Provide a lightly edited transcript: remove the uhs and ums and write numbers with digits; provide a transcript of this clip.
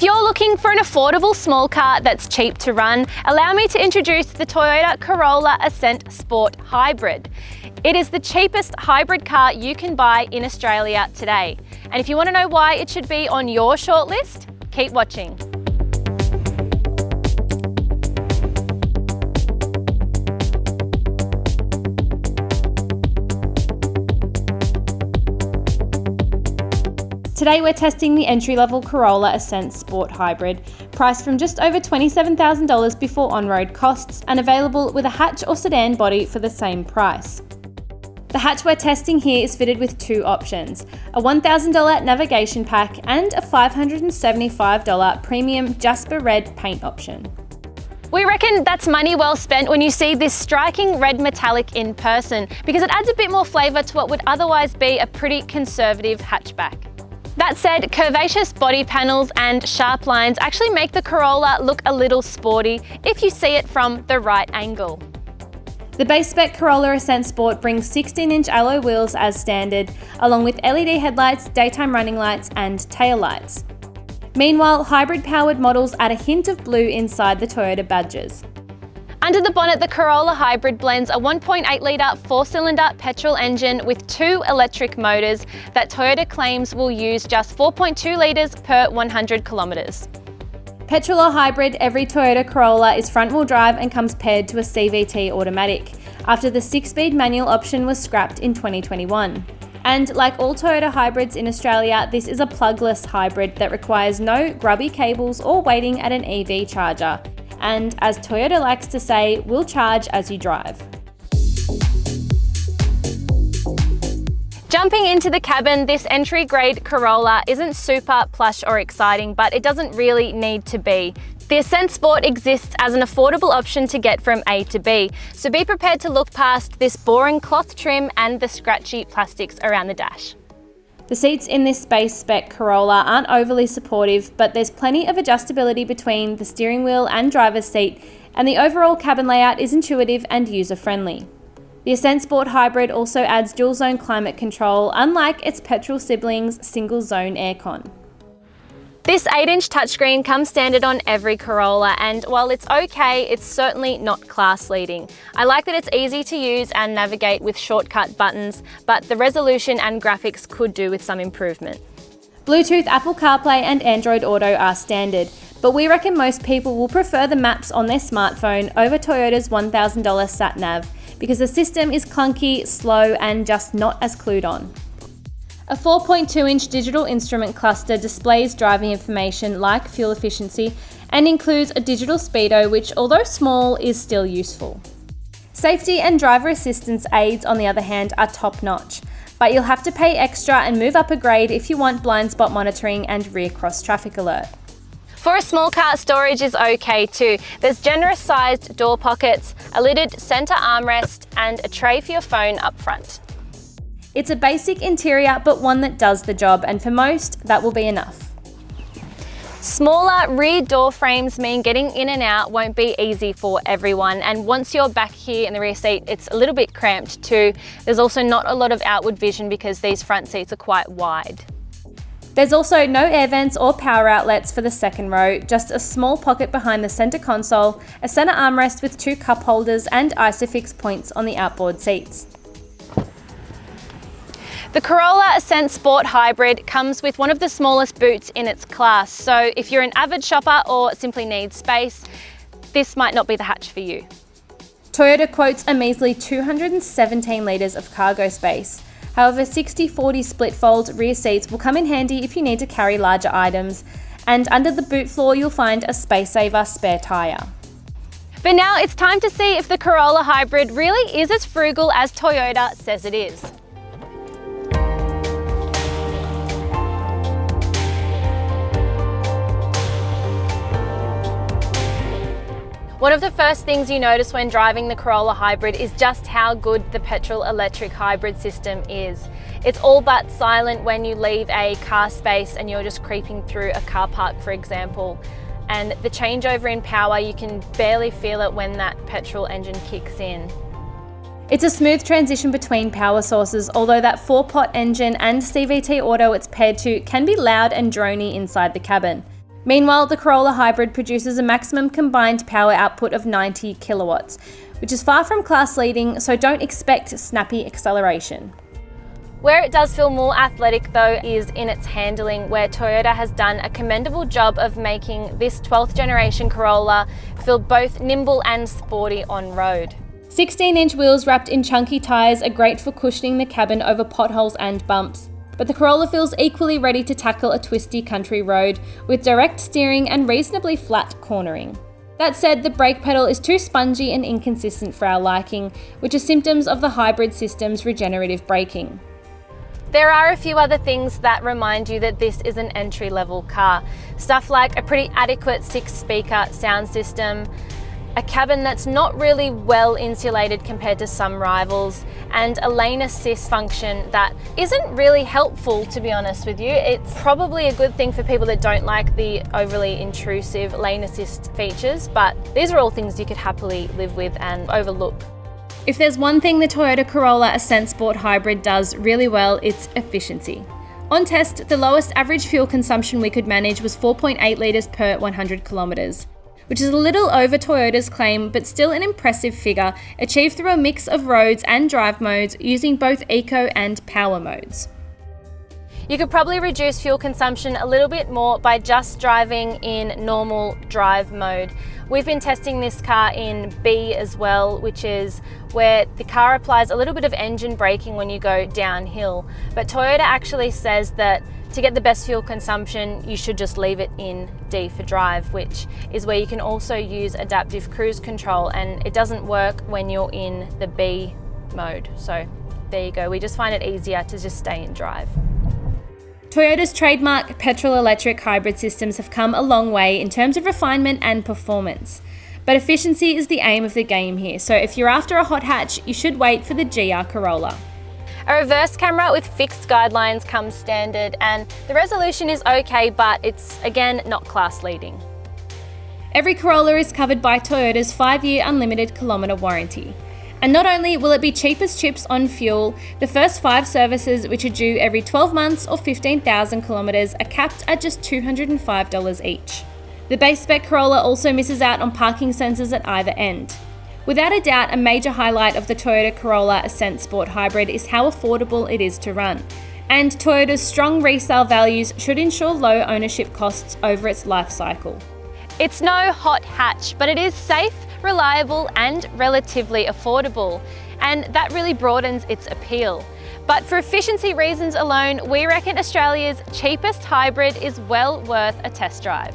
you're looking for an affordable small car that's cheap to run, allow me to introduce the Toyota Corolla Ascent Sport Hybrid. It is the cheapest hybrid car you can buy in Australia today. And if you want to know why it should be on your shortlist, keep watching. Today we're testing the entry-level Corolla Ascent Sport Hybrid, priced from just over $27,000 before on-road costs and available with a hatch or sedan body for the same price. The hatch we're testing here is fitted with two options, a $1,000 navigation pack and a $575 premium Jasper Red paint option. We reckon that's money well spent when you see this striking red metallic in person, because it adds a bit more flavour to what would otherwise be a pretty conservative hatchback. That said, curvaceous body panels and sharp lines actually make the Corolla look a little sporty if you see it from the right angle. The base spec Corolla Ascent Sport brings 16-inch alloy wheels as standard, along with LED headlights, daytime running lights and tail lights. Meanwhile, hybrid-powered models add a hint of blue inside the Toyota badges. Under the bonnet, the Corolla Hybrid blends a 1.8-litre four-cylinder petrol engine with two electric motors that Toyota claims will use just 4.2 litres per 100 kilometres. Petrol or hybrid, every Toyota Corolla is front-wheel drive and comes paired to a CVT automatic, after the 6-speed manual option was scrapped in 2021. And like all Toyota hybrids in Australia, this is a plugless hybrid that requires no grubby cables or waiting at an EV charger. And as Toyota likes to say, we'll charge as you drive. Jumping into the cabin, this entry-grade Corolla isn't super plush or exciting, but it doesn't really need to be. The Ascent Sport exists as an affordable option to get from A to B, so be prepared to look past this boring cloth trim and the scratchy plastics around the dash. The seats in this base spec Corolla aren't overly supportive, but there's plenty of adjustability between the steering wheel and driver's seat, and the overall cabin layout is intuitive and user-friendly. The Ascent Sport Hybrid also adds dual-zone climate control, unlike its petrol siblings' single-zone aircon. This 8-inch touchscreen comes standard on every Corolla, and while it's okay, it's certainly not class-leading. I like that it's easy to use and navigate with shortcut buttons, but the resolution and graphics could do with some improvement. Bluetooth, Apple CarPlay and Android Auto are standard, but we reckon most people will prefer the maps on their smartphone over Toyota's $1,000 sat-nav, because the system is clunky, slow and just not as clued on. A 4.2-inch digital instrument cluster displays driving information like fuel efficiency and includes a digital speedo, which, although small, is still useful. Safety and driver assistance aids, on the other hand, are top-notch, but you'll have to pay extra and move up a grade if you want blind spot monitoring and rear cross traffic alert. For a small car, storage is okay too. There's generous-sized door pockets, a lidded centre armrest and a tray for your phone up front. It's a basic interior, but one that does the job, and for most, that will be enough. Smaller rear door frames mean getting in and out won't be easy for everyone, and once you're back here in the rear seat, it's a little bit cramped too. There's also not a lot of outward vision because these front seats are quite wide. There's also no air vents or power outlets for the second row, just a small pocket behind the centre console, a centre armrest with two cup holders and ISOFIX points on the outboard seats. The Corolla Ascent Sport Hybrid comes with one of the smallest boots in its class, so if you're an avid shopper or simply need space, this might not be the hatch for you. Toyota quotes a measly 217 litres of cargo space. However, 60-40 split fold rear seats will come in handy if you need to carry larger items, and under the boot floor you'll find a space saver spare tyre. But now it's time to see if the Corolla Hybrid really is as frugal as Toyota says it is. One of the first things you notice when driving the Corolla Hybrid is just how good the petrol-electric hybrid system is. It's all but silent when you leave a car space and you're just creeping through a car park, for example. And the changeover in power, you can barely feel it when that petrol engine kicks in. It's a smooth transition between power sources, although that 4-pot engine and CVT auto it's paired to can be loud and drony inside the cabin. Meanwhile, the Corolla Hybrid produces a maximum combined power output of 90 kilowatts, which is far from class leading, so don't expect snappy acceleration. Where it does feel more athletic though is in its handling, where Toyota has done a commendable job of making this 12th generation Corolla feel both nimble and sporty on road. 16-inch wheels wrapped in chunky tyres are great for cushioning the cabin over potholes and bumps, but the Corolla feels equally ready to tackle a twisty country road with direct steering and reasonably flat cornering. That said, the brake pedal is too spongy and inconsistent for our liking, which are symptoms of the hybrid system's regenerative braking. There are a few other things that remind you that this is an entry-level car. Stuff like a pretty adequate 6-speaker sound system, a cabin that's not really well insulated compared to some rivals, and a lane assist function that isn't really helpful, to be honest with you. It's probably a good thing for people that don't like the overly intrusive lane assist features, but these are all things you could happily live with and overlook. If there's one thing the Toyota Corolla Ascent Sport Hybrid does really well, it's efficiency. On test, the lowest average fuel consumption we could manage was 4.8 litres per 100 kilometres. Which is a little over Toyota's claim, but still an impressive figure, achieved through a mix of roads and drive modes using both eco and power modes. You could probably reduce fuel consumption a little bit more by just driving in normal drive mode. We've been testing this car in B as well, which is where the car applies a little bit of engine braking when you go downhill. But Toyota actually says that to get the best fuel consumption, you should just leave it in D for drive, which is where you can also use adaptive cruise control, and it doesn't work when you're in the B mode. So there you go, we just find it easier to just stay in drive. Toyota's trademark petrol-electric hybrid systems have come a long way in terms of refinement and performance. But efficiency is the aim of the game here, so if you're after a hot hatch, you should wait for the GR Corolla. A reverse camera with fixed guidelines comes standard, and the resolution is okay, but it's again not class leading. Every Corolla is covered by Toyota's 5-year unlimited kilometre warranty. And not only will it be cheap as chips on fuel, the first 5 services, which are due every 12 months or 15,000 kilometres, are capped at just $205 each. The base spec Corolla also misses out on parking sensors at either end. Without a doubt, a major highlight of the Toyota Corolla Ascent Sport Hybrid is how affordable it is to run. And Toyota's strong resale values should ensure low ownership costs over its life cycle. It's no hot hatch, but it is safe, reliable and relatively affordable. And that really broadens its appeal. But for efficiency reasons alone, we reckon Australia's cheapest hybrid is well worth a test drive.